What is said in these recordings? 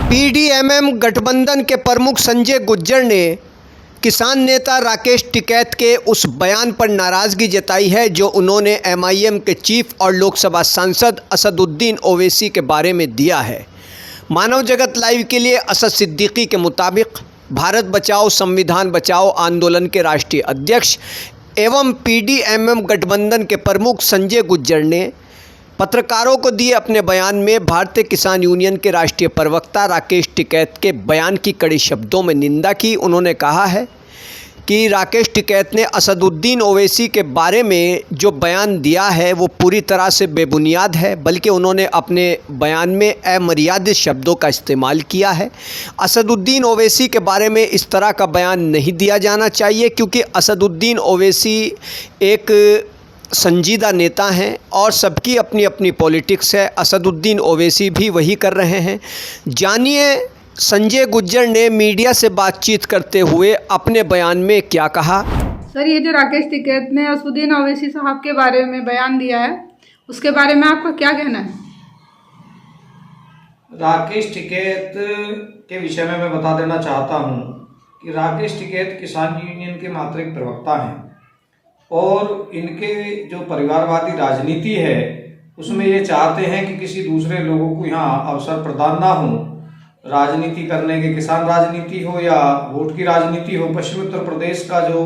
पीडीएमएम गठबंधन के प्रमुख संजय गुज्जर ने किसान नेता राकेश टिकैत के उस बयान पर नाराज़गी जताई है जो उन्होंने एमआईएम के चीफ और लोकसभा सांसद असदुद्दीन ओवैसी के बारे में दिया है। मानव जगत लाइव के लिए असद सिद्दीकी के मुताबिक भारत बचाओ संविधान बचाओ आंदोलन के राष्ट्रीय अध्यक्ष एवं पीडीएमएम गठबंधन के प्रमुख संजय गुज्जर ने पत्रकारों को दिए अपने बयान में भारतीय किसान यूनियन के राष्ट्रीय प्रवक्ता राकेश टिकैत के बयान की कड़े शब्दों में निंदा की। उन्होंने कहा है कि राकेश टिकैत ने असदुद्दीन ओवैसी के बारे में जो बयान दिया है वो पूरी तरह से बेबुनियाद है, बल्कि उन्होंने अपने बयान में अमर्यादित शब्दों का इस्तेमाल किया है। असदुद्दीन ओवैसी के बारे में इस तरह का बयान नहीं दिया जाना चाहिए, क्योंकि असदुद्दीन ओवैसी एक संजीदा नेता हैं और सबकी अपनी अपनी पॉलिटिक्स है। असदुद्दीन ओवैसी भी वही कर रहे हैं। जानिए संजय गुज्जर ने मीडिया से बातचीत करते हुए अपने बयान में क्या कहा। सर, ये जो राकेश टिकैत ने असदुद्दीन ओवैसी साहब के बारे में बयान दिया है, उसके बारे में आपका क्या कहना है? राकेश टिकैत के विषय में मैं बता देना चाहता हूं कि राकेश टिकैत किसान यूनियन के मात्र एक प्रवक्ता हैं और इनके जो परिवारवादी राजनीति है उसमें ये चाहते हैं कि किसी दूसरे लोगों को यहाँ अवसर प्रदान ना हो राजनीति करने के। किसान राजनीति हो या वोट की राजनीति हो, पश्चिमी उत्तर प्रदेश का जो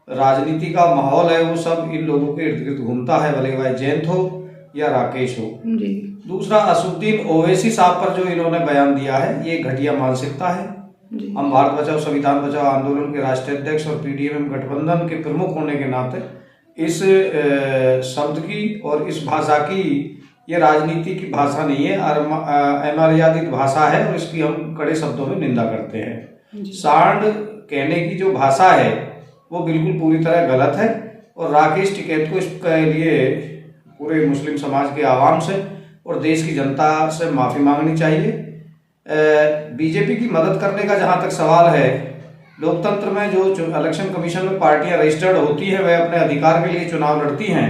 राजनीति का माहौल है वो सब इन लोगों के इर्द गिर्द घूमता है, भले भाई जयंत हो या राकेश हो। दूसरा, असदुद्दीन ओवैसी साहब पर जो इन्होंने बयान दिया है ये घटिया मानसिकता है। हम भारत बचाओ संविधान बचाओ आंदोलन के राष्ट्रीय अध्यक्ष और पीडीएमएम गठबंधन के प्रमुख होने के नाते इस शब्द की और इस भाषा की, ये राजनीति की भाषा नहीं है, अमर्यादित भाषा है और इसकी हम कड़े शब्दों में निंदा करते हैं। सांड कहने की जो भाषा है वो बिल्कुल पूरी तरह गलत है और राकेश टिकैत को इसके लिए पूरे मुस्लिम समाज के आवाम से और देश की जनता से माफ़ी मांगनी चाहिए। बीजेपी की मदद करने का जहां तक सवाल है, लोकतंत्र में जो इलेक्शन कमीशन में पार्टियां रजिस्टर्ड होती हैं वह अपने अधिकार के लिए चुनाव लड़ती हैं।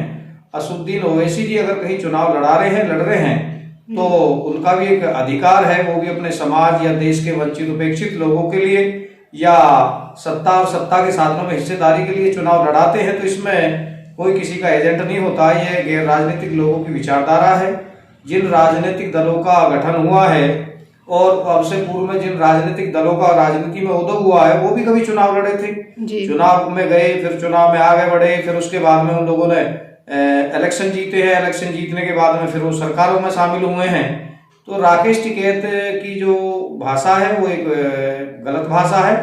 असदुद्दीन ओवैसी जी अगर कहीं चुनाव लड़ रहे हैं तो उनका भी एक अधिकार है, वो भी अपने समाज या देश के वंचित उपेक्षित लोगों के लिए या सत्ता और सत्ता के साधनों में हिस्सेदारी के लिए चुनाव लड़ाते हैं। तो इसमें कोई किसी का एजेंट नहीं होता, ये गैर राजनीतिक लोगों की विचारधारा है। जिन राजनीतिक दलों का गठन हुआ है और अब से पूर्व में जिन राजनीतिक दलों का राजनीति में उदय हुआ है वो भी कभी चुनाव लड़े थे, चुनाव में गए, फिर चुनाव में आगे बढ़े, फिर उसके बाद में उन लोगों ने इलेक्शन जीते हैं, इलेक्शन जीतने के बाद में फिर वो सरकारों में शामिल हुए हैं। तो राकेश टिकैत की जो भाषा है वो एक गलत भाषा है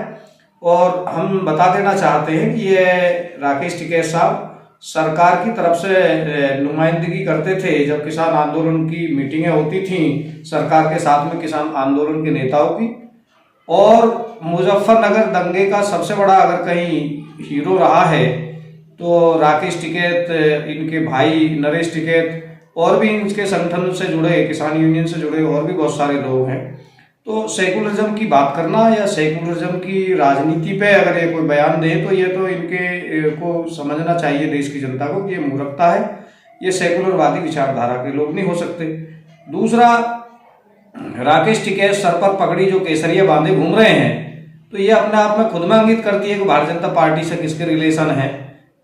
और हम बता देना चाहते हैं कि ये राकेश टिकैत साहब सरकार की तरफ से नुमाइंदगी करते थे। जब किसान आंदोलन की मीटिंगें होती थी सरकार के साथ में किसान आंदोलन के नेताओं की, और मुजफ्फरनगर दंगे का सबसे बड़ा अगर कहीं हीरो रहा है तो राकेश टिकैत, इनके भाई नरेश टिकैत और भी इनके संगठन से जुड़े, किसान यूनियन से जुड़े और भी बहुत सारे लोग हैं। तो सेकुलरिज्म की बात करना या सेकुलरिज्म की राजनीति पे अगर ये कोई बयान दे तो ये तो इनके को समझना चाहिए देश की जनता को कि ये मूर्खता है, ये सेकुलरवादी विचारधारा के लोग नहीं हो सकते। दूसरा, राकेश टिकैत सर पर पगड़ी जो केसरिया बांधे घूम रहे हैं तो ये अपने आप में खुद में इंगित करती है कि भारतीय जनता पार्टी से किसके रिलेशन है,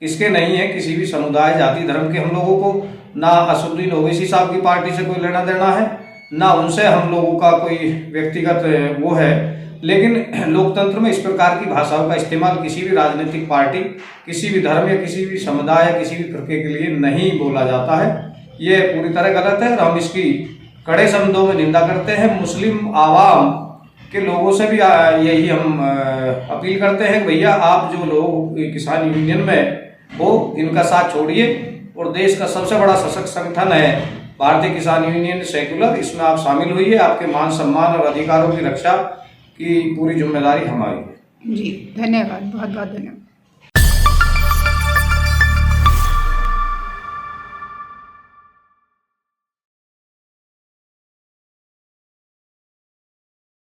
किसके नहीं है। किसी भी समुदाय, जाति, धर्म के हम लोगों को ना असदुद्दीन ओवैसी साहब की पार्टी से कोई लेना देना है, ना उनसे हम लोगों का कोई व्यक्तिगत वो है। लेकिन लोकतंत्र में इस प्रकार की भाषाओं का इस्तेमाल किसी भी राजनीतिक पार्टी, किसी भी धर्म या किसी भी समुदाय या किसी भी फिरके के लिए नहीं बोला जाता है। ये पूरी तरह गलत है और हम इसकी कड़े शब्दों में निंदा करते हैं। मुस्लिम आवाम के लोगों से भी यही हम अपील करते हैं कि भैया आप जो लोग किसान यूनियन में हो इनका साथ छोड़िए और देश का सबसे बड़ा सशक्त संगठन है भारतीय किसान यूनियन सेकुलर, इसमें आप शामिल हुई। आपके मान सम्मान और अधिकारों की रक्षा की पूरी जिम्मेदारी हमारी है। जी, धन्यवाद, बहुत बहुत धन्यवाद।